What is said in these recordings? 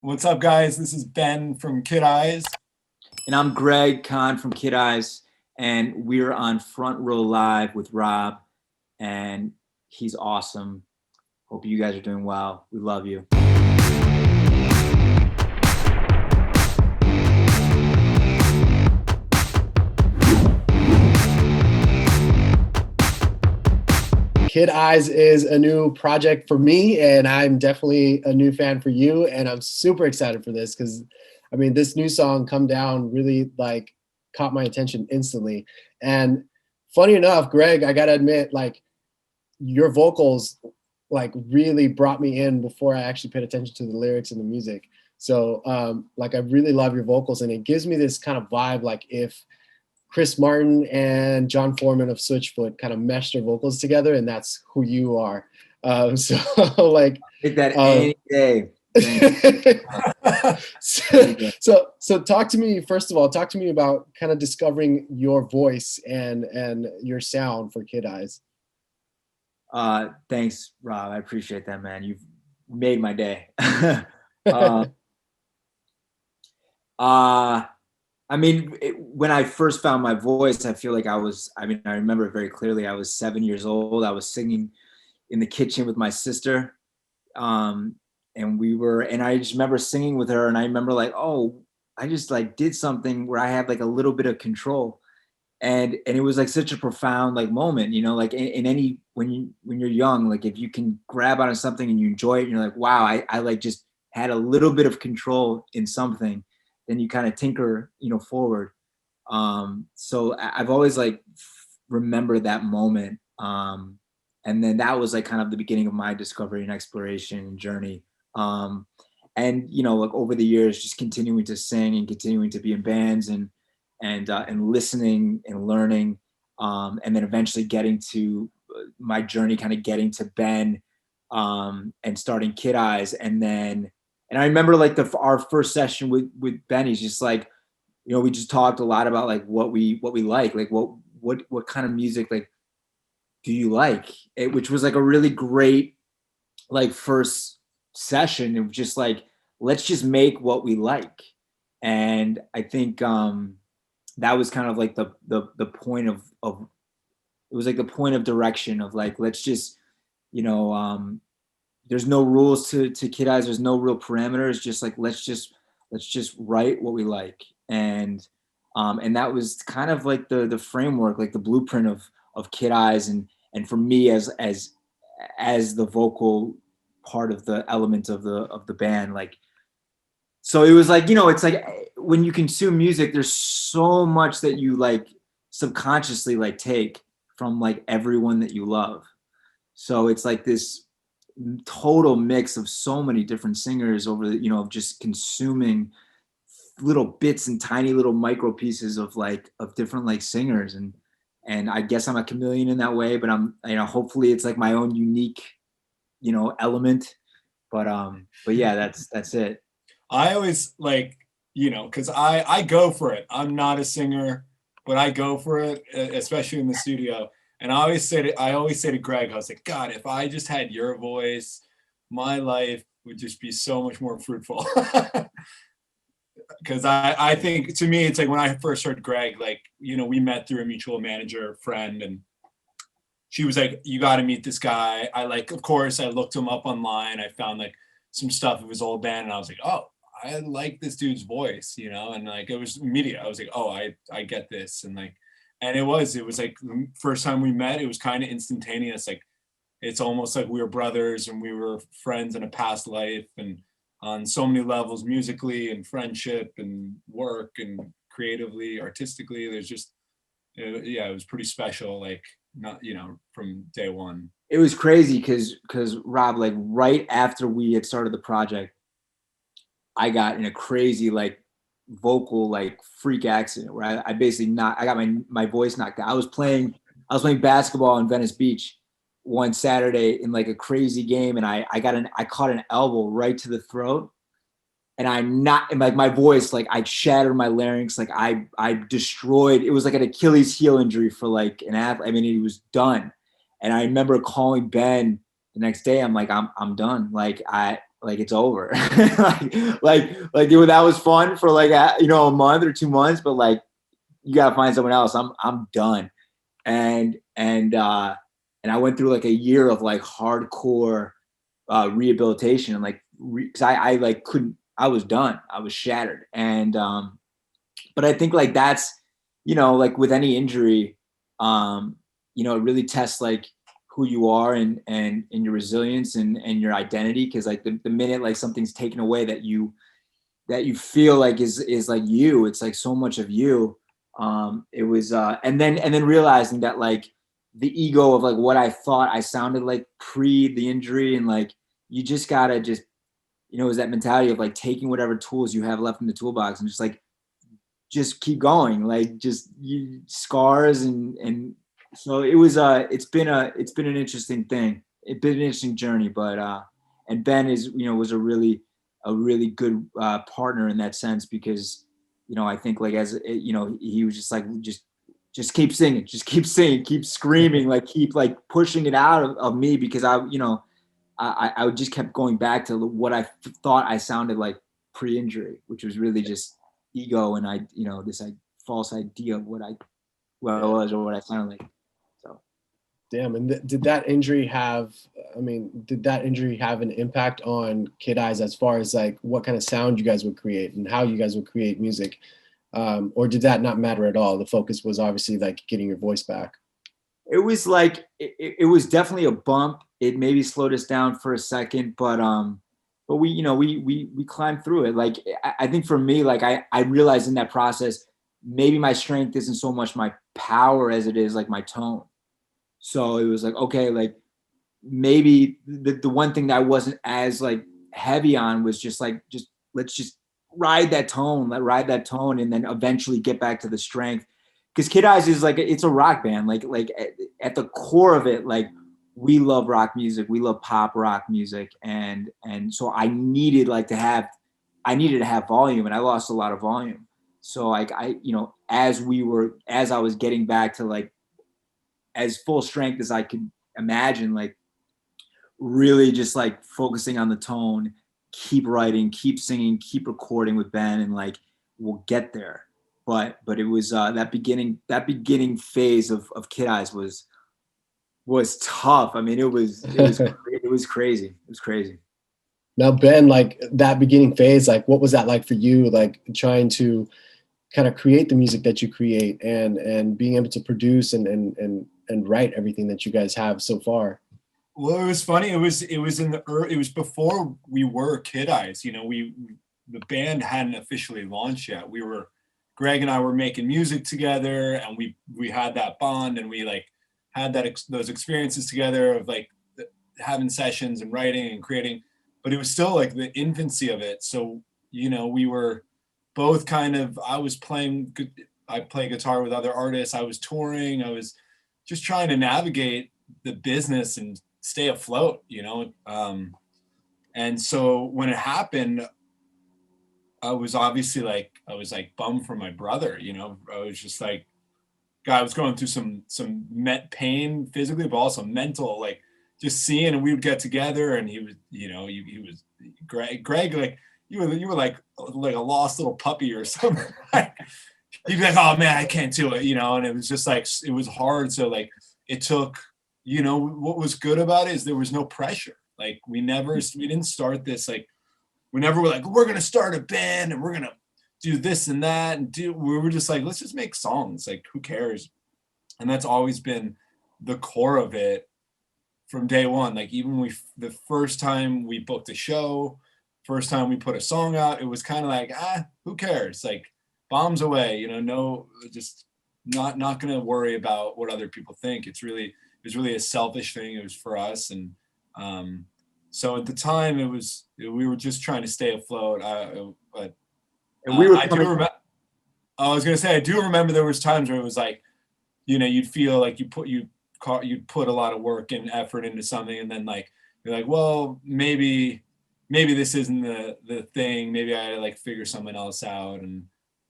What's up, guys? This is Ben from KidEyes. And I'm Greg Kahn from KidEyes, and we're on Front Row Live with Rob, and he's awesome. Hope you guys are doing well. We love you. KidEyes is a new project for me, and I'm definitely a new fan for you. And I'm super excited for this because, I mean, this new song, "Come Down," really caught my attention instantly. And funny enough, Greg, I gotta admit, your vocals really brought me in before I actually paid attention to the lyrics and the music. So I really love your vocals, and it gives me this kind of vibe like if Chris Martin and John Foreman of Switchfoot kind of meshed their vocals together, and that's who you are. So like, Take that any day. so talk to me, first of all, talk to me about kind of discovering your voice and your sound for KidEyes. Thanks, Rob. I appreciate that, man. You've made my day. I mean, when I first found my voice, I feel like I remember it very clearly. I was 7 years old. I was singing in the kitchen with my sister. And I just remember singing with her, and I remember I just did something where I had a little bit of control. And it was such a profound moment, in any, when you're young, if you can grab onto something and you enjoy it, and you're like, wow, I just had a little bit of control in something, then you kind of tinker, forward. So I've always remembered that moment. And then that was kind of the beginning of my discovery and exploration journey. And over the years, just continuing to sing and continuing to be in bands and listening and learning, and then eventually getting to my journey, kind of getting to Ben, and starting KidEyes. And I remember our first session with Ben, he's just we just talked a lot about what we like what kind of music do you like, which was a really great first session of just let's just make what we like. And I think that was kind of the point of it was the point of direction of let's just there's no rules to KidEyes. There's no real parameters. Just let's just write what we like. And that was kind of the framework, the blueprint of KidEyes. And for me as the vocal part of the element of the band, so it was it's when you consume music, there's so much that you subconsciously take from everyone that you love. So it's this total mix of so many different singers over the, of just consuming little bits and tiny little micro pieces of different singers. And I guess I'm a chameleon in that way, but I'm, hopefully it's my own unique, element. But yeah, that's it. I always because I go for it. I'm not a singer, but I go for it, especially in the studio. And I always say to Greg, I was like, God, if I just had your voice, my life would just be so much more fruitful. Because I think, to me, it's when I first heard Greg, we met through a mutual manager friend, and she was like, you got to meet this guy. Of course, I looked him up online. I found some stuff of his old band, and I was like, oh, I like this dude's voice, and it was immediate. I was like, oh, I get this. And it was the first time we met, it was kind of instantaneous. It's almost like we were brothers and we were friends in a past life, and on so many levels, musically and friendship and work and creatively, artistically, there's just, yeah, it was pretty special. Not, from day one. It was crazy because Rob, right after we had started the project, I got in a crazy vocal freak accident where I basically I got my voice knocked out. I was playing basketball in Venice Beach one Saturday in a crazy game, and I caught an elbow right to the throat, and my voice, I shattered my larynx, I destroyed. It was an Achilles heel injury for an athlete. I mean, it was done. And I remember calling Ben the next day. I'm I'm done. like it's over. That was fun for like a month or 2 months, but like you gotta find someone else. I'm done. And I went through like a year of like hardcore rehabilitation, and like because I like couldn't, I was done, I was shattered. And but I think like that's, like with any injury, it really tests like who you are, and your resilience, and your identity. Because like the minute like something's taken away that you feel like is like you, it's like so much of you. It was and then realizing that like the ego of like what I thought I sounded like pre the injury, and like you just gotta just, it was that mentality of like taking whatever tools you have left in the toolbox and just keep going, like just you scars. And so it was it's been an interesting thing. It's been an interesting journey. But and Ben is, was a really good partner in that sense, because I think like as he was just like just keep singing, keep screaming, like keep like pushing it out of me, because I just kept going back to what I thought I sounded like pre-injury, which was really just ego, and this false idea of what I was or what I sounded like. So Damn. And did that injury have, did that injury have an impact on KidEyes as far as like what kind of sound you guys would create and how you guys would create music? Or did that not matter at all? The focus was obviously like getting your voice back. it was like it was definitely a bump. It maybe slowed us down for a second, but we climbed through it. Like I think for me, like I realized in that process, maybe my strength isn't so much my power as it is like my tone. So it was like, okay, like maybe the one thing that I wasn't as like heavy on was just let's just ride that tone, and then eventually get back to the strength. Because KidEyes is like, it's a rock band. Like at the core of it, like we love rock music, we love pop rock music, and so I needed to have volume, and I lost a lot of volume. So like as I was getting back to like as full strength as I could imagine, like really just like focusing on the tone, keep writing, keep singing, keep recording with Ben, and like we'll get there. But it was that beginning phase of KidEyes was tough. I mean, it was crazy. It was crazy. Now, Ben, like that beginning phase, like what was that like for you? Like trying to kind of create the music that you create, and being able to produce and write everything that you guys have so far. Well, it was funny. It was it was before we were KidEyes. The band hadn't officially launched yet. Greg and I were making music together, and we had that bond, and we like had those experiences together of like having sessions and writing and creating. But it was still like the infancy of it. So we were both kind of. I play guitar with other artists. I was touring. I was just trying to navigate the business and stay afloat, and so when it happened, I was bummed for my brother. I was just like, God, I was going through some pain physically, but also mental, like just seeing. And we would get together, and he was, he was Greg, like you were like a lost little puppy or something. He'd be like, oh man, I can't do it, and it was just like, it was hard. So like it took, what was good about it is there was no pressure. Like we didn't start this, like we never were like, we're going to start a band and we're going to do this and that. We were just like, let's just make songs. Like, who cares? And that's always been the core of it from day one. Like even the first time we booked a show, first time we put a song out, it was kind of like, who cares? Like bombs away, no, just not going to worry about what other people think. It was really a selfish thing. It was for us. And so at the time we were just trying to stay afloat. But and we were I was going to say, I do remember there was times where it was like, you'd feel like you'd put a lot of work and effort into something. And then like, you're like, well, maybe this isn't the thing. Maybe I like figure something else out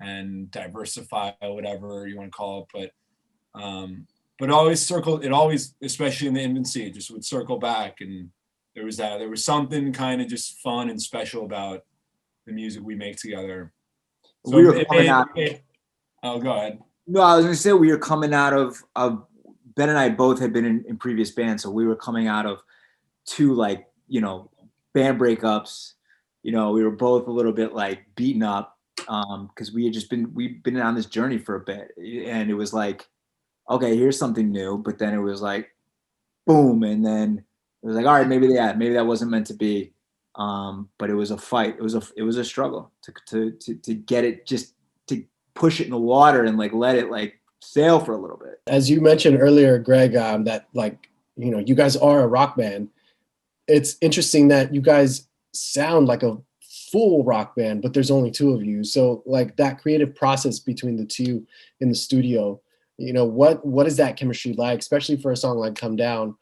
and diversify, whatever you want to call it. But it always, especially in the infancy, it just would circle back, and there was something kind of just fun and special about the music we make together. So We were coming out. Oh, go ahead. No, I was gonna say we were coming out of Ben and I both had been in previous bands, so we were coming out of two like, you know, band breakups. You know, we were both a little bit like beaten up because we've been on this journey for a bit, and it was like, okay, here's something new, but then it was like, boom, and then it was like, all right, maybe that wasn't meant to be. But it was a fight. It was a struggle to get it, just to push it in the water and like let it like sail for a little bit. As you mentioned earlier, Greg, that like, you know, you guys are a rock band. It's interesting that you guys sound like a full rock band, but there's only two of you. So like that creative process between the two in the studio, you know, what is that chemistry like, especially for a song like Come Down?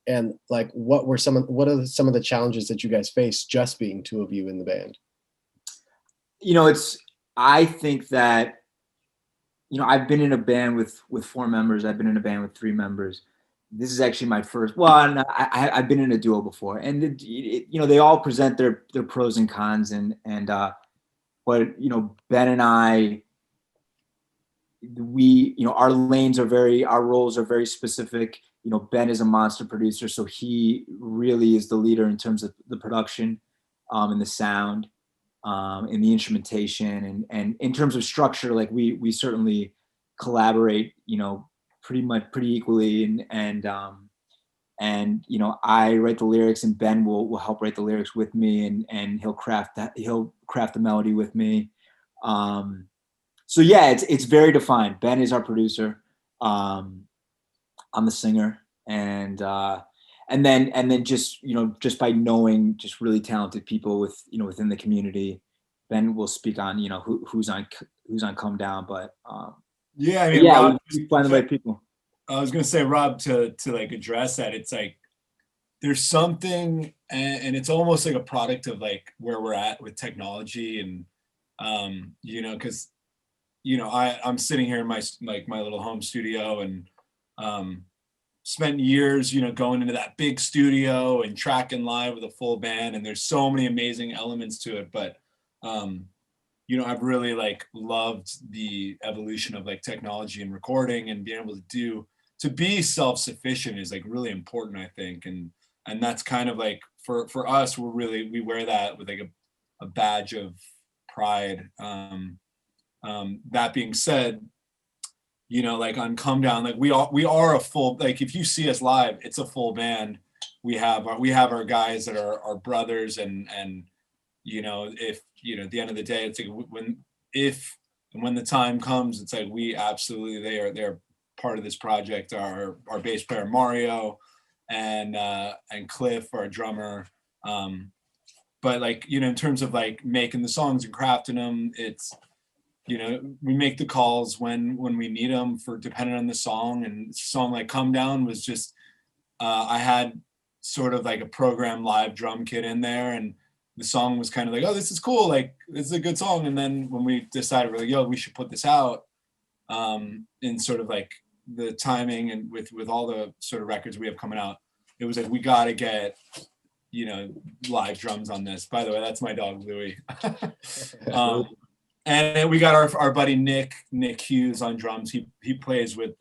And like, what are some of the challenges that you guys face just being two of you in the band? You know, I think that, you know, I've been in a band with 4 members. I've been in a band with 3 members. This is actually my first. Well, no, I've been in a duo before, and you know, they all present their pros and cons, but you know, Ben and I, you know, our roles are very specific. You know, Ben is a monster producer, so he really is the leader in terms of the production, and the sound, and the instrumentation, and in terms of structure, like we certainly collaborate, you know, pretty equally, and you know, I write the lyrics and Ben will help write the lyrics with me, and he'll craft the melody with me. So yeah, it's very defined. Ben is our producer. I'm the singer, and then just, you know, just by knowing just really talented people within the community, Ben will speak on, you know, who's on Come Down, but yeah, I mean, yeah, Rob, we find the right people. I was gonna say, Rob, to like address that, it's like there's something, and it's almost like a product of like where we're at with technology, and you know, because you know, I'm sitting here in my little home studio, and spent years, you know, going into that big studio and tracking live with a full band, and there's so many amazing elements to it, but you know, I've really like loved the evolution of like technology and recording, and being able to be self-sufficient is like really important, I think, and that's kind of like for us, we wear that with like a badge of pride. That being said, you know, like on Come Down, like we are a full, like if you see us live, it's a full band. We have our guys that are our brothers, and you know, if you know, at the end of the day, it's like when the time comes, it's like we absolutely, they're part of this project. Our bass player Mario, and Cliff, our drummer. But like, you know, in terms of like making the songs and crafting them, it's, you know, we make the calls when we need them, for depending on the song. And a song like Come Down was just, I had sort of like a program live drum kit in there, and the song was kind of like, oh, this is cool, like this is a good song. And then when we decided, we're like, yo, we should put this out, in sort of like the timing, and with all the sort of records we have coming out, it was like, we got to get, you know, live drums on this. By the way, that's my dog Louie. And we got our buddy Nick Hughes on drums. He plays with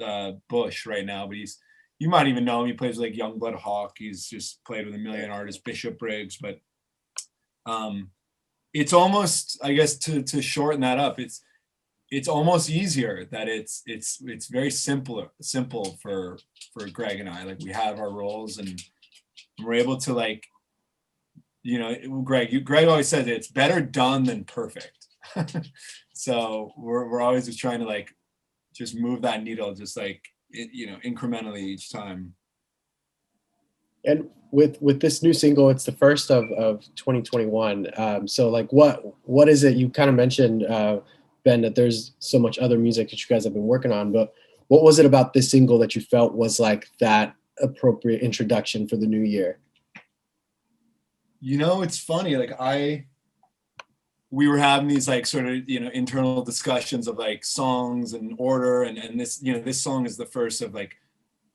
Bush right now, but you might even know him. He plays with like Youngblood Hawk. He's just played with a million artists, Bishop Briggs. But it's almost, I guess, to shorten that up, it's almost easier that it's very simple for Greg and I. Like, we have our roles, and we're able to, like, you know, Greg always says it's better done than perfect. So we're always just trying to like just move that needle, just like, you know, incrementally each time. And with this new single, it's the first of 2021. So like, what is it? You kind of mentioned, Ben, that there's so much other music that you guys have been working on, but what was it about this single that you felt was like that appropriate introduction for the new year? You know, it's funny, like we were having these like sort of, you know, internal discussions of like songs and order, and this, you know, this song is the first of like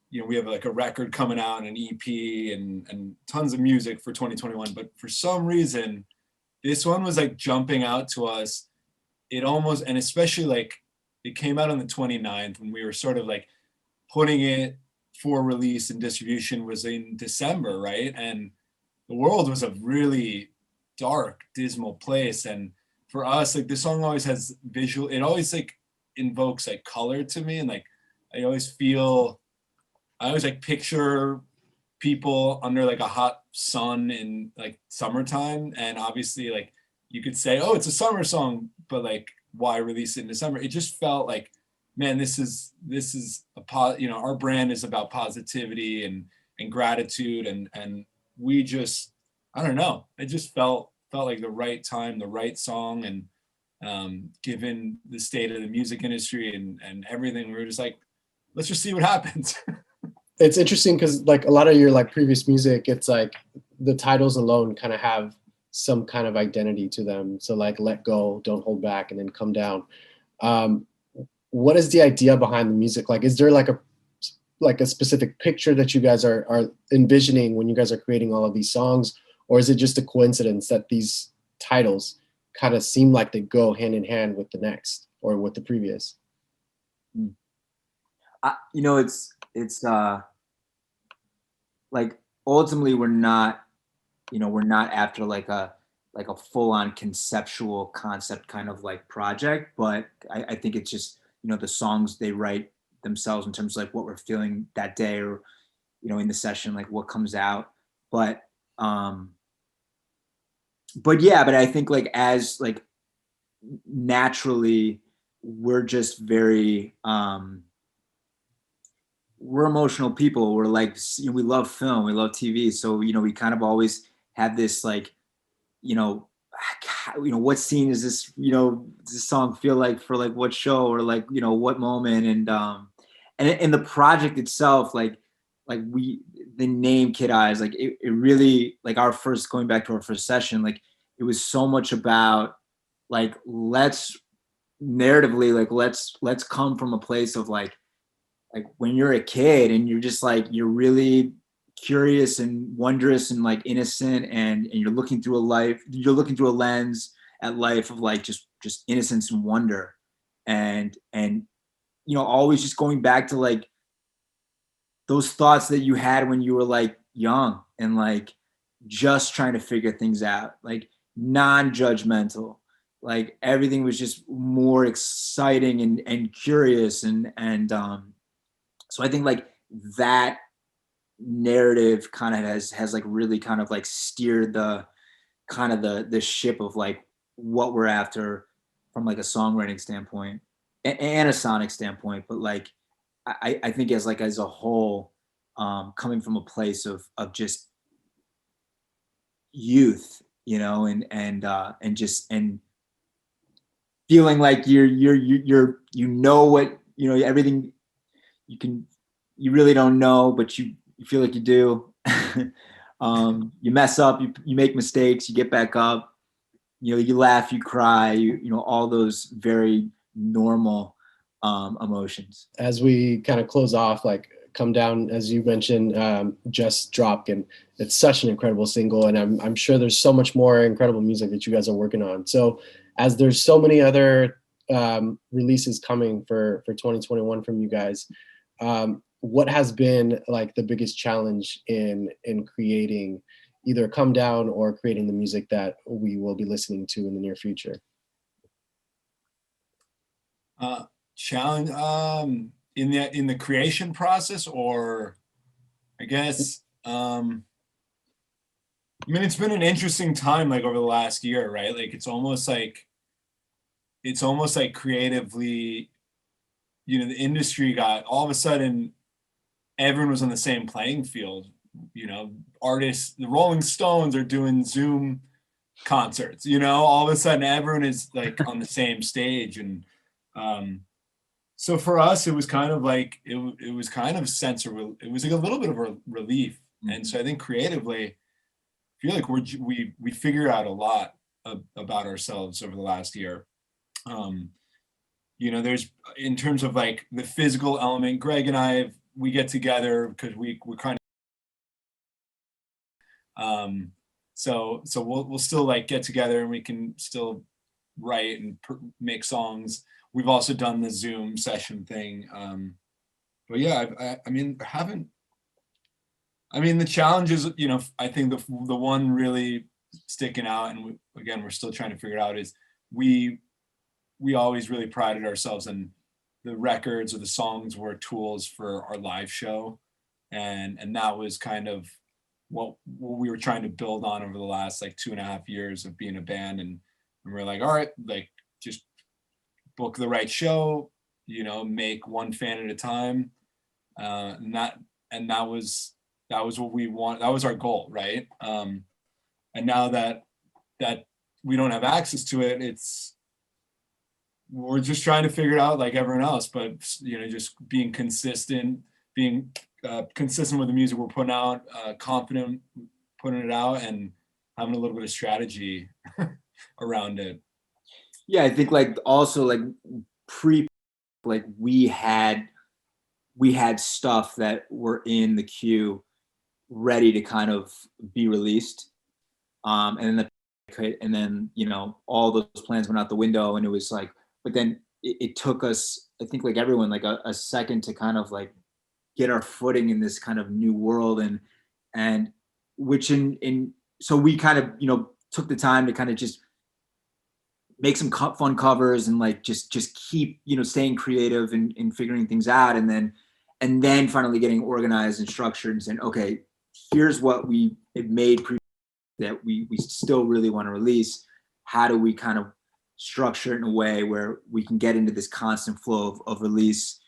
you know, we have like a record coming out, an EP, and tons of music for 2021. But for some reason, this one was like jumping out to us. It almost, and especially like it came out on the 29th when we were sort of like putting it for release and distribution was in December, right? And the world was a really dark, dismal place. And for us, like this song always has visual, it always like invokes like color to me. And like I always like picture people under like a hot sun in like summertime. And obviously like you could say, oh, it's a summer song, but like why release it in December? It just felt like, man, this is you know, our brand is about positivity and gratitude, and we just, I don't know, it just felt like the right time, the right song. And given the state of the music industry and everything, we were just like, let's just see what happens. It's interesting because like a lot of your like previous music, it's like the titles alone kind of have some kind of identity to them. So like Let Go, Don't Hold Back, and then Come Down. What is the idea behind the music? Like, is there like a specific picture that you guys are envisioning when you guys are creating all of these songs? Or is it just a coincidence that these titles kind of seem like they go hand in hand with the next or with the previous? You know, it's like ultimately we're not after like a full-on conceptual concept kind of like project, but I think it's just, you know, the songs they write themselves in terms of like what we're feeling that day, or, you know, in the session, like what comes out. But yeah, but I think like as like naturally we're just very we're emotional people. We're like, you know, we love film, we love TV. So, you know, we kind of always have this like, you know, what scene is this, you know, does this song feel like for like what show, or like, you know, what moment. And the project itself, like the name KidEyes, like it really, like going back to our first session, like it was so much about like, let's narratively, like, let's come from a place of like when you're a kid and you're just like, you're really curious and wondrous and like innocent, and you're looking through a lens at life of like just innocence and wonder, and you know, always just going back to like those thoughts that you had when you were like young and like just trying to figure things out, like non-judgmental, like everything was just more exciting and curious, and so I think like that narrative kind of has like really kind of like steered the kind of the ship of like what we're after from like a songwriting standpoint and a sonic standpoint. But like I think as a whole, coming from a place of just youth, you know, and just feeling like you're you know what, you know, everything you really don't know, but you feel like you do. You mess up, you make mistakes, you get back up, you know, you laugh, you cry, you know, all those very normal emotions. As we kind of close off, like Come Down, as you mentioned, just dropped, and it's such an incredible single, and I'm sure there's so much more incredible music that you guys are working on. So as there's so many other releases coming for 2021 from you guys, what has been like the biggest challenge in creating either Come Down or creating the music that we will be listening to in the near future? Challenge in the creation process, or I guess I mean, it's been an interesting time like over the last year, right? Like it's almost like creatively, you know, the industry got, all of a sudden everyone was on the same playing field. You know, artists, the Rolling Stones are doing Zoom concerts, you know, all of a sudden everyone is like on the same stage. And so for us, it was kind of like, it was kind of it was like a little bit of a relief. Mm-hmm. And so I think creatively, I feel like we figured out a lot about ourselves over the last year. You know, there's, in terms of like the physical element, Greg and I have we get together because we're kind of so we'll still like get together and we can still write and make songs. We've also done the Zoom session thing. But yeah, I mean, the challenge is, you know, I think the one really sticking out, and again, we're still trying to figure it out, is we always really prided ourselves in the records or the songs were tools for our live show. And that was kind of what we were trying to build on over the last like 2.5 years of being a band. And we're like, all right, like just book the right show, you know, make one fan at a time. And that was what we want. That was our goal, right? And now that we don't have access to it, we're just trying to figure it out like everyone else. But you know, just being consistent, being consistent with the music we're putting out, confident putting it out, and having a little bit of strategy around it. Yeah, I think like also like like we had stuff that were in the queue ready to kind of be released. And then you know, all those plans went out the window, and it was like, but then it took us, I think like everyone, like a second to kind of like get our footing in this kind of new world, and which so we kind of, you know, took the time to kind of just make some fun covers and like just keep, you know, staying creative and figuring things out, and then finally getting organized and structured and saying, okay, here's what we had made that we still really want to release. How do we kind of structure it in a way where we can get into this constant flow of release,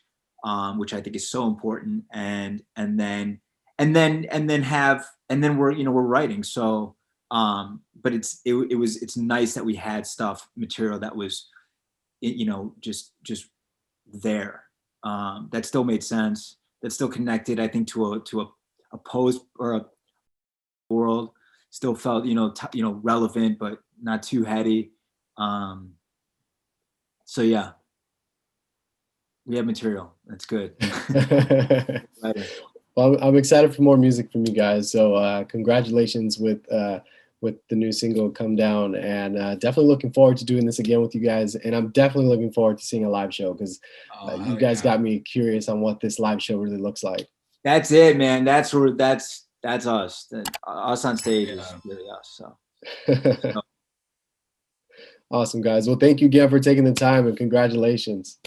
which I think is so important, and then we're, you know, we're writing. So but it's nice that we had material that was, you know, just there, that still made sense, that still connected, I think, to a post or a world, still felt, you know, relevant, but not too heady. So yeah, we have material. That's good. Well, I'm excited for more music from you guys. So congratulations with the new single "Come Down," and definitely looking forward to doing this again with you guys. And I'm definitely looking forward to seeing a live show, because you guys got me curious on what this live show really looks like. That's it, man. That's us. Us on stage is really us. So. Awesome, guys. Well, thank you again for taking the time, and congratulations.